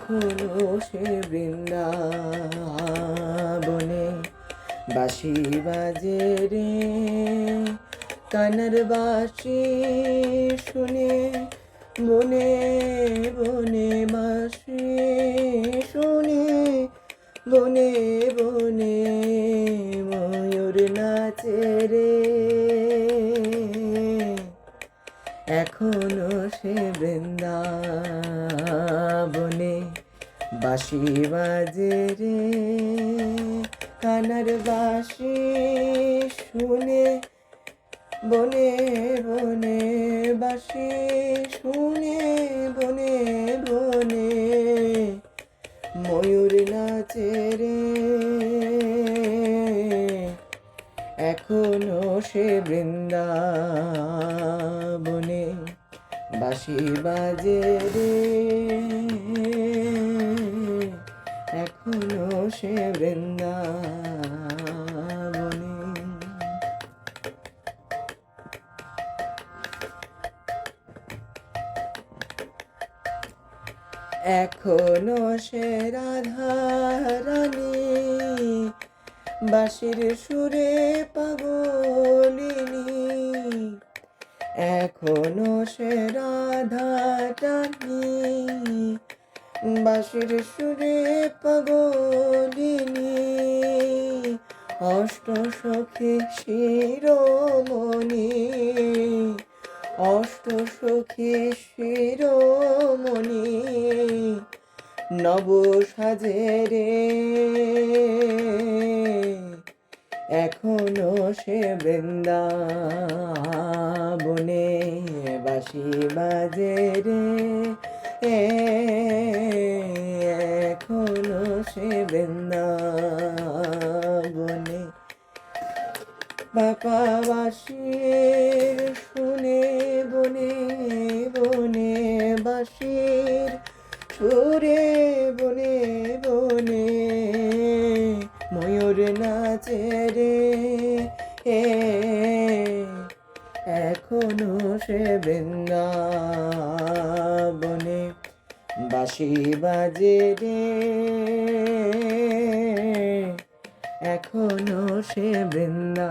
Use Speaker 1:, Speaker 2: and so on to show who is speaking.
Speaker 1: এখনো সে বৃন্দাবনে বাঁশি বাজে রে, কানার বাঁশি শুনে বনে বনে বাঁশি শুনে বনে বনে ময়ূর নাচে রে, এখনো সে বৃন্দাবনে বাঁশি বাজে রে, কানার বাঁশি শুনে বনে বনে বাঁশি শুনে বনে বনে ময়ূর নাচে রে, এখনো সে বৃন্দাবনে বাঁশি বাজে রে, এখনো সে বৃন্দাবনে। এখনো সে রাধা রানী বাঁশির সুরে পাগলিনী, এখনো সে রাধা রানী বাঁশির সুরে পাগলিনী, অষ্ট সখী শিরোমণি, অষ্ট সখী শিরোমণি নব সাজে রে, এখনো সে বৃন্দাবনে বাঁশি বাজে রে, এখনো সে বৃন্দাবনে বাঁকা বাঁশির শুনে বনে বনে বাঁশির সুরে বনে বনে ময়ূর নাচে রে, এখনো সে বৃন্দাবনে বাঁশি বাজে রে, এখনো সে বৃন্দা